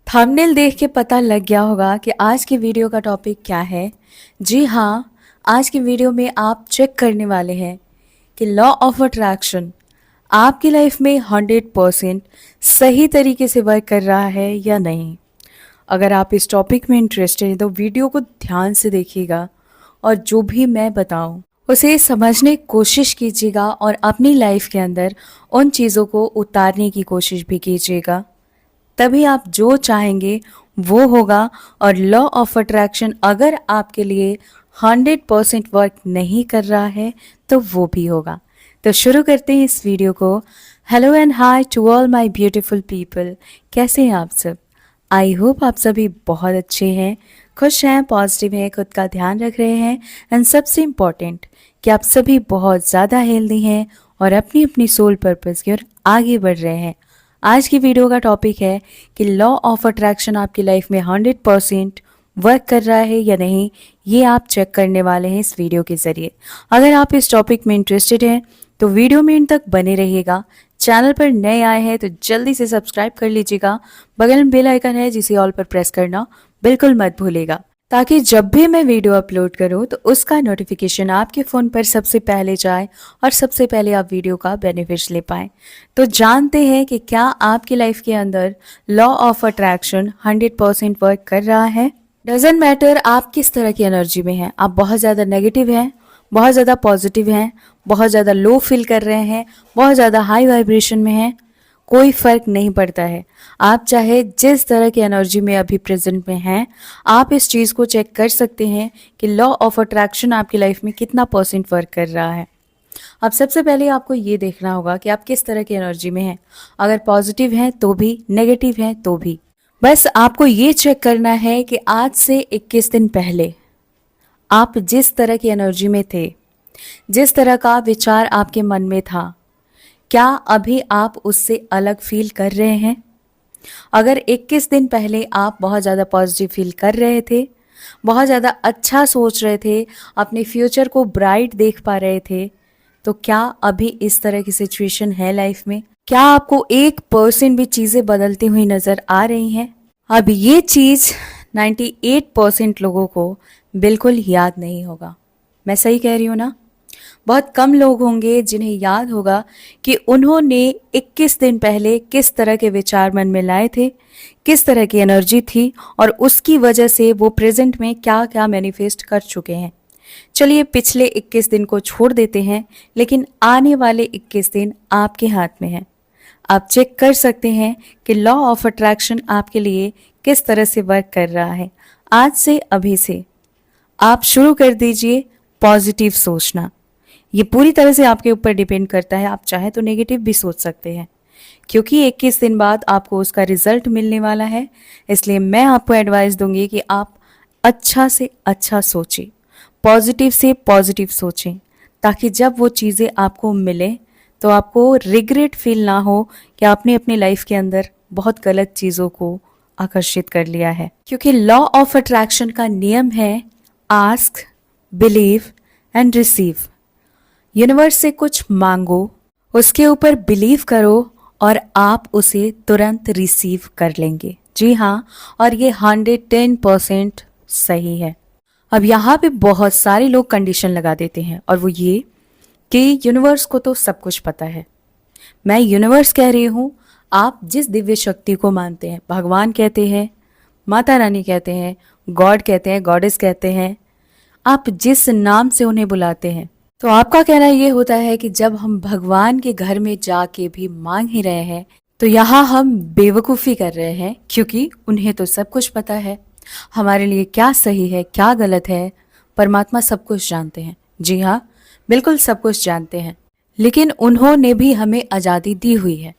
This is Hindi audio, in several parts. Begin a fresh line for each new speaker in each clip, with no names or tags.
थंबनेल देख के पता लग गया होगा कि आज की वीडियो का टॉपिक क्या है। जी हाँ, आज की वीडियो में आप चेक करने वाले हैं कि लॉ ऑफ अट्रैक्शन आपकी लाइफ में 100% सही तरीके से वर्क कर रहा है या नहीं। अगर आप इस टॉपिक में इंटरेस्टेड हैं तो वीडियो को ध्यान से देखिएगा और जो भी मैं बताऊं उसे समझने की कोशिश कीजिएगा और अपनी लाइफ के अंदर उन चीज़ों को उतारने की कोशिश भी कीजिएगा। तभी आप जो चाहेंगे वो होगा। और लॉ ऑफ अट्रैक्शन अगर आपके लिए 100% वर्क नहीं कर रहा है तो वो भी होगा। तो शुरू करते हैं इस वीडियो को। Hello and hi to all my beautiful people. कैसे हैं आप सब? आई होप आप सभी बहुत अच्छे हैं, खुश हैं, पॉजिटिव हैं, खुद का ध्यान रख रहे हैं एंड सबसे इम्पॉर्टेंट कि आप सभी बहुत ज़्यादा हेल्दी हैं और अपनी अपनी सोल पर्पस की ओर आगे बढ़ रहे हैं। आज की वीडियो का टॉपिक है कि लॉ ऑफ अट्रैक्शन आपकी लाइफ में 100% वर्क कर रहा है या नहीं, ये आप चेक करने वाले हैं इस वीडियो के ज़रिए। अगर आप इस टॉपिक में इंटरेस्टेड हैं तो वीडियो में इन तक बने रहिएगा। चैनल पर नए आए हैं तो जल्दी से सब्सक्राइब कर लीजिएगा। बगल में बेल आइकन है जिसे ऑल पर प्रेस करना बिल्कुल मत भूलिएगा, ताकि जब भी मैं वीडियो अपलोड करूं तो उसका नोटिफिकेशन आपके फ़ोन पर सबसे पहले जाए और सबसे पहले आप वीडियो का बेनिफिट्स ले पाएँ। तो जानते हैं कि क्या आपकी लाइफ के अंदर लॉ ऑफ अट्रैक्शन 100% वर्क कर रहा है। डजेंट मैटर आप किस तरह की एनर्जी में हैं, आप बहुत ज़्यादा नेगेटिव हैं, बहुत ज़्यादा पॉजिटिव हैं, बहुत ज़्यादा लो फील कर रहे हैं, बहुत ज़्यादा हाई वाइब्रेशन में हैं, कोई फ़र्क नहीं पड़ता है। आप चाहे जिस तरह की एनर्जी में अभी प्रेजेंट में हैं, आप इस चीज़ को चेक कर सकते हैं कि लॉ ऑफ अट्रैक्शन आपकी लाइफ में कितना % वर्क कर रहा है। अब सबसे पहले आपको ये देखना होगा कि आप किस तरह की एनर्जी में हैं। अगर पॉजिटिव हैं तो भी, नेगेटिव हैं तो भी। बस आपको ये चेक करना है कि आज से 21 दिन पहले आप जिस तरह की एनर्जी में थे, जिस तरह का विचार आपके मन में था, क्या अभी आप उससे अलग फील कर रहे हैं? अगर 21 दिन पहले आप बहुत ज़्यादा पॉजिटिव फील कर रहे थे, बहुत ज़्यादा अच्छा सोच रहे थे, अपने फ्यूचर को ब्राइट देख पा रहे थे, तो क्या अभी इस तरह की सिचुएशन है लाइफ में? क्या आपको 1% भी चीज़ें बदलती हुई नज़र आ रही हैं? अब ये चीज़ 98% लोगों को बिल्कुल याद नहीं होगा। मैं सही कह रही हूँ ना? बहुत कम लोग होंगे जिन्हें याद होगा कि उन्होंने 21 दिन पहले किस तरह के विचार मन में लाए थे, किस तरह की एनर्जी थी और उसकी वजह से वो प्रेजेंट में क्या क्या मैनिफेस्ट कर चुके हैं। चलिए पिछले 21 दिन को छोड़ देते हैं, लेकिन आने वाले 21 दिन आपके हाथ में हैं। आप चेक कर सकते हैं कि लॉ ऑफ अट्रैक्शन आपके लिए किस तरह से वर्क कर रहा है। आज से, अभी से आप शुरू कर दीजिए पॉजिटिव सोचना। ये पूरी तरह से आपके ऊपर डिपेंड करता है। आप चाहे तो नेगेटिव भी सोच सकते हैं, क्योंकि 21 दिन बाद आपको उसका रिजल्ट मिलने वाला है। इसलिए मैं आपको एडवाइस दूंगी कि आप अच्छा से अच्छा सोचें, पॉजिटिव से पॉजिटिव सोचें, ताकि जब वो चीज़ें आपको मिले तो आपको रिग्रेट फील ना हो कि आपने अपनी लाइफ के अंदर बहुत गलत चीज़ों को आकर्षित कर लिया है। क्योंकि लॉ ऑफ अट्रैक्शन का नियम है ask, believe and receive. Universe से कुछ मांगो, उसके ऊपर बिलीव करो और आप उसे तुरंत रिसीव कर लेंगे। जी हाँ, और ये 110% सही है। अब यहाँ पे बहुत सारे लोग कंडीशन लगा देते हैं, और वो ये कि यूनिवर्स को तो सब कुछ पता है। मैं यूनिवर्स कह रही हूँ, आप जिस दिव्य शक्ति को मानते हैं, भगवान कहते हैं, माता रानी कहते हैं, गॉड कहते हैं, गॉडेस कहते हैं, आप जिस नाम से उन्हें बुलाते हैं, तो आपका कहना ये होता है कि जब हम भगवान के घर में जाके भी मांग ही रहे हैं तो यहाँ हम बेवकूफ़ी कर रहे हैं, क्योंकि उन्हें तो सब कुछ पता है हमारे लिए क्या सही है, क्या गलत है। परमात्मा सब कुछ जानते हैं। जी हाँ, बिल्कुल सब कुछ जानते हैं, लेकिन उन्होंने भी हमें आज़ादी दी हुई है।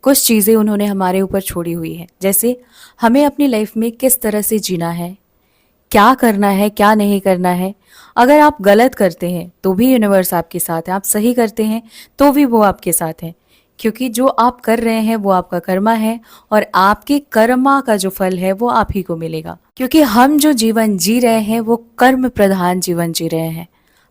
कुछ चीज़ें उन्होंने हमारे ऊपर छोड़ी हुई है, जैसे हमें अपनी लाइफ में किस तरह से जीना है, क्या करना है, क्या नहीं करना है। अगर आप गलत करते हैं तो भी यूनिवर्स आपके साथ है, आप सही करते हैं तो भी वो आपके साथ है, क्योंकि जो आप कर रहे हैं वो आपका कर्मा है और आपके कर्मा का जो फल है वो आप ही को मिलेगा। क्योंकि हम जो जीवन जी रहे हैं वो कर्म प्रधान जीवन जी रहे हैं।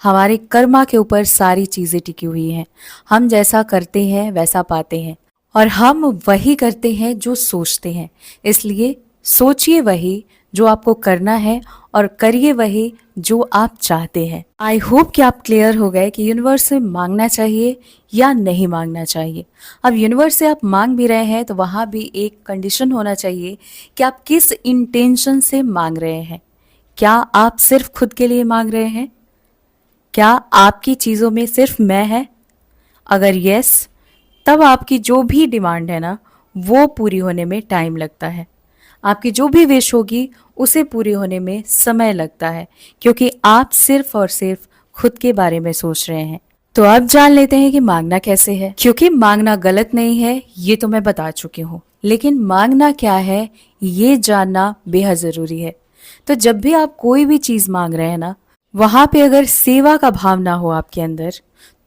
हमारे कर्मा के ऊपर सारी चीज़ें टिकी हुई हैं। हम जैसा करते हैं वैसा पाते हैं, और हम वही करते हैं जो सोचते हैं। इसलिए सोचिए वही जो आपको करना है और करिए वही जो आप चाहते हैं। आई होप कि आप क्लियर हो गए कि यूनिवर्स से मांगना चाहिए या नहीं मांगना चाहिए। अब यूनिवर्स से आप मांग भी रहे हैं तो वहाँ भी एक कंडीशन होना चाहिए कि आप किस इंटेंशन से मांग रहे हैं। क्या आप सिर्फ खुद के लिए मांग रहे हैं? क्या आपकी चीज़ों में सिर्फ मैं है? अगर यस, तब आपकी जो भी डिमांड है ना, वो पूरी होने में टाइम लगता है। आपकी जो भी विश होगी उसे पूरी होने में समय लगता है, क्योंकि आप सिर्फ और सिर्फ खुद के बारे में सोच रहे हैं। तो अब जान लेते हैं कि मांगना कैसे है। क्योंकि मांगना गलत नहीं है, ये तो मैं बता चुकी हूँ, लेकिन मांगना क्या है ये जानना बेहद जरूरी है। तो जब भी आप कोई भी चीज मांग रहे हैं ना, वहां पे अगर सेवा का भाव ना हो आपके अंदर,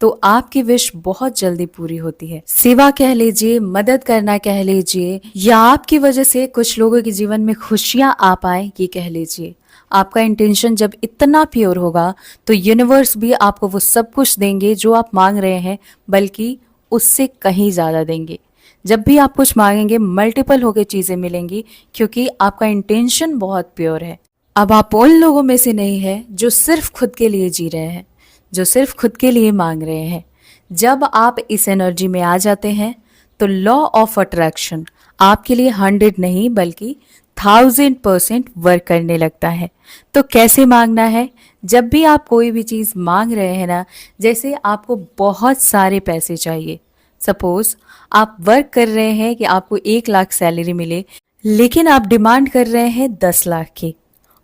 तो आपकी विश बहुत जल्दी पूरी होती है। सेवा कह लीजिए, मदद करना कह लीजिए, या आपकी वजह से कुछ लोगों के जीवन में खुशियां आ पाए, ये कह लीजिए। आपका इंटेंशन जब इतना प्योर होगा तो यूनिवर्स भी आपको वो सब कुछ देंगे जो आप मांग रहे हैं, बल्कि उससे कहीं ज्यादा देंगे। जब भी आप कुछ मांगेंगे मल्टीपल होके चीजें मिलेंगी, क्योंकि आपका इंटेंशन बहुत प्योर है। अब आप उन लोगों में से नहीं है जो सिर्फ खुद के लिए जी रहे हैं, जो सिर्फ खुद के लिए मांग रहे हैं। जब आप इस एनर्जी में आ जाते हैं तो लॉ ऑफ अट्रैक्शन आपके लिए 100 नहीं बल्कि 1000% वर्क करने लगता है। तो कैसे मांगना है? जब भी आप कोई भी चीज मांग रहे हैं ना, जैसे आपको बहुत सारे पैसे चाहिए, सपोज आप वर्क कर रहे हैं कि आपको 1 लाख सैलरी मिले, लेकिन आप डिमांड कर रहे हैं 10 लाख की,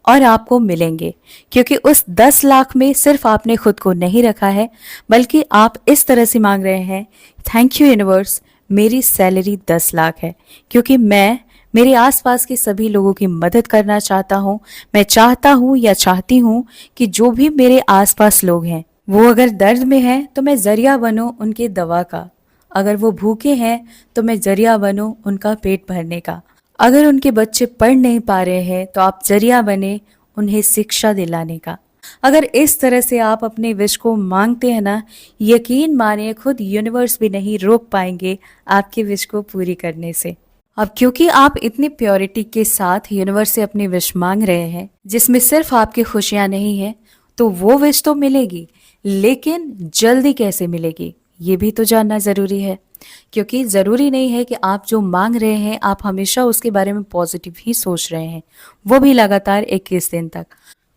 और आपको मिलेंगे, क्योंकि उस 10 लाख में सिर्फ आपने खुद को नहीं रखा है, बल्कि आप इस तरह से मांग रहे हैं, थैंक यू यूनिवर्स, मेरी सैलरी 10 लाख है, क्योंकि मैं मेरे आसपास के सभी लोगों की मदद करना चाहता हूँ। मैं चाहता हूँ या चाहती हूँ कि जो भी मेरे आसपास लोग हैं, वो अगर दर्द में हैं तो मैं जरिया बनूं उनके दवा का, अगर वो भूखे हैं तो मैं जरिया बनूं उनका पेट भरने का, अगर उनके बच्चे पढ़ नहीं पा रहे हैं तो आप जरिया बने उन्हें शिक्षा दिलाने का। अगर इस तरह से आप अपने विश को मांगते हैं ना, यकीन मानिए खुद यूनिवर्स भी नहीं रोक पाएंगे आपकी विश को पूरी करने से। अब क्योंकि आप इतनी प्योरिटी के साथ यूनिवर्स से अपनी विश मांग रहे हैं, जिसमें सिर्फ आपकी खुशियां नहीं है, तो वो विश तो मिलेगी, लेकिन जल्दी कैसे मिलेगी ये भी तो जानना जरूरी है। क्योंकि जरूरी नहीं है कि आप जो मांग रहे हैं आप हमेशा उसके बारे में पॉजिटिव ही सोच रहे हैं, वो भी लगातार 21 दिन तक।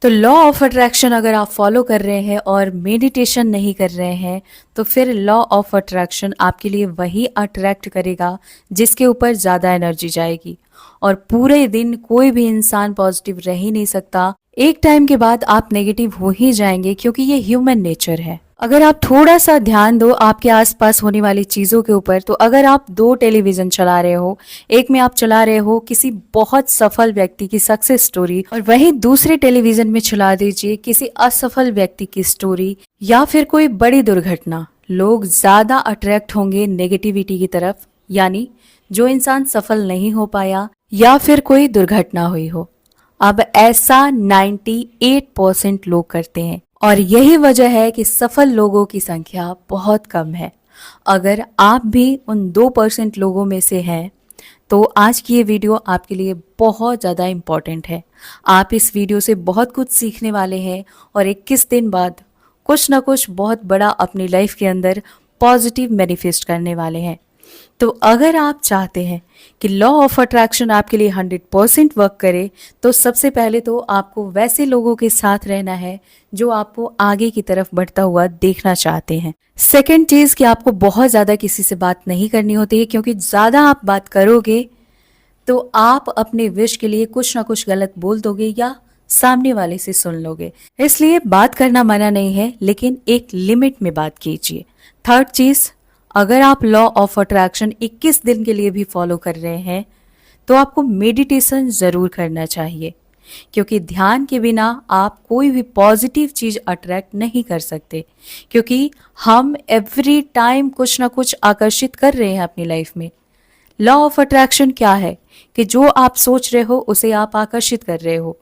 तो लॉ ऑफ अट्रैक्शन अगर आप फॉलो कर रहे हैं और मेडिटेशन नहीं कर रहे हैं, तो फिर लॉ ऑफ अट्रैक्शन आपके लिए वही अट्रैक्ट करेगा जिसके ऊपर ज़्यादा एनर्जी जाएगी। और पूरे दिन कोई भी इंसान पॉजिटिव रह ही नहीं सकता, एक टाइम के बाद आप नेगेटिव हो ही जाएंगे, क्योंकि ये ह्यूमन नेचर है। अगर आप थोड़ा सा ध्यान दो आपके आसपास होने वाली चीजों के ऊपर, तो अगर आप 2 टेलीविजन चला रहे हो, एक में आप चला रहे हो किसी बहुत सफल व्यक्ति की सक्सेस स्टोरी, और वहीं दूसरे टेलीविजन में चला दीजिए किसी असफल व्यक्ति की स्टोरी या फिर कोई बड़ी दुर्घटना, लोग ज्यादा अट्रैक्ट होंगे नेगेटिविटी की तरफ, यानी जो इंसान सफल नहीं हो पाया या फिर कोई दुर्घटना हुई हो। अब ऐसा 98% लोग करते हैं, और यही वजह है कि सफल लोगों की संख्या बहुत कम है। अगर आप भी उन 2% लोगों में से हैं, तो आज की ये वीडियो आपके लिए बहुत ज़्यादा इम्पॉर्टेंट है। आप इस वीडियो से बहुत कुछ सीखने वाले हैं और 21 दिन बाद कुछ ना कुछ बहुत बड़ा अपनी लाइफ के अंदर पॉजिटिव मैनिफेस्ट करने वाले हैं। तो अगर आप चाहते हैं कि लॉ ऑफ अट्रैक्शन आपके लिए 100% वर्क करे, तो सबसे पहले तो आपको वैसे लोगों के साथ रहना है जो आपको आगे की तरफ बढ़ता हुआ देखना चाहते हैं। सेकंड चीज कि आपको बहुत ज्यादा किसी से बात नहीं करनी होती है, क्योंकि ज्यादा आप बात करोगे तो आप अपने विश के लिए कुछ ना कुछ गलत बोल दोगे या सामने वाले से सुन लोगे। इसलिए बात करना मना नहीं है, लेकिन एक लिमिट में बात कीजिए। थर्ड चीज, अगर आप लॉ ऑफ अट्रैक्शन 21 दिन के लिए भी फॉलो कर रहे हैं, तो आपको मेडिटेशन जरूर करना चाहिए, क्योंकि ध्यान के बिना आप कोई भी पॉजिटिव चीज अट्रैक्ट नहीं कर सकते, क्योंकि हम एवरी टाइम कुछ ना कुछ आकर्षित कर रहे हैं अपनी लाइफ में। लॉ ऑफ अट्रैक्शन क्या है कि जो आप सोच रहे हो उसे आप आकर्षित कर रहे हो।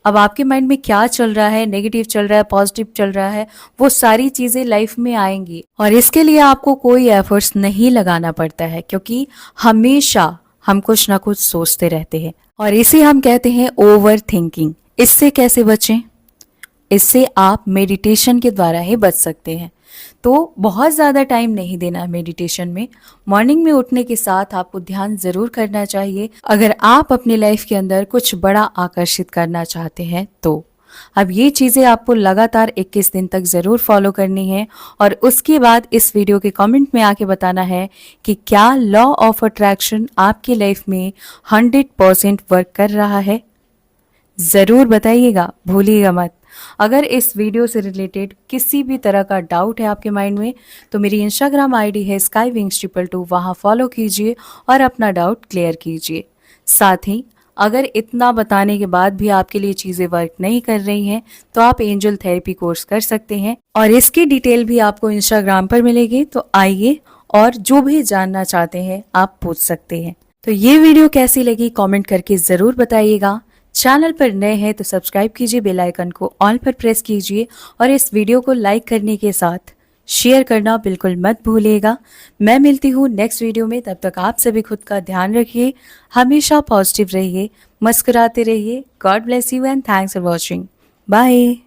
अब आपके माइंड में क्या चल रहा है, नेगेटिव चल रहा है, पॉजिटिव चल रहा है, वो सारी चीजें लाइफ में आएंगी, और इसके लिए आपको कोई एफर्ट्स नहीं लगाना पड़ता है, क्योंकि हमेशा हम कुछ ना कुछ सोचते रहते हैं और इसे हम कहते हैं ओवर थिंकिंग। इससे कैसे बचें? इससे आप मेडिटेशन के द्वारा ही बच सकते हैं। तो बहुत ज़्यादा टाइम नहीं देना है मेडिटेशन में। मॉर्निंग में उठने के साथ आपको ध्यान ज़रूर करना चाहिए अगर आप अपनी लाइफ के अंदर कुछ बड़ा आकर्षित करना चाहते हैं तो। अब ये चीज़ें आपको लगातार 21 दिन तक ज़रूर फॉलो करनी है और उसके बाद इस वीडियो के कमेंट में आके बताना है कि क्या लॉ ऑफ अट्रैक्शन आपकी लाइफ में 100% वर्क कर रहा है। ज़रूर बताइएगा, भूलिएगा मत। अगर इस वीडियो से रिलेटेड किसी भी तरह का डाउट है आपके माइंड में तो मेरी इंस्टाग्राम आईडी है skywings222, वहाँ फॉलो कीजिए और अपना डाउट क्लियर कीजिए। साथ ही अगर इतना बताने के बाद भी आपके लिए चीज़ें वर्क नहीं कर रही हैं तो आप एंजल थेरेपी कोर्स कर सकते हैं और इसकी डिटेल भी आपको इंस्टाग्राम पर मिलेगी, तो आइए और जो भी जानना चाहते हैं आप पूछ सकते हैं। तो ये वीडियो कैसी लगी कमेंट करके ज़रूर बताइएगा। चैनल पर नए हैं तो सब्सक्राइब कीजिए, बेल आइकन को ऑल पर प्रेस कीजिए और इस वीडियो को लाइक करने के साथ शेयर करना बिल्कुल मत भूलिएगा। मैं मिलती हूँ नेक्स्ट वीडियो में, तब तक आप सभी खुद का ध्यान रखिए, हमेशा पॉजिटिव रहिए, मुस्कुराते रहिए। God bless you and thanks for watching. Bye.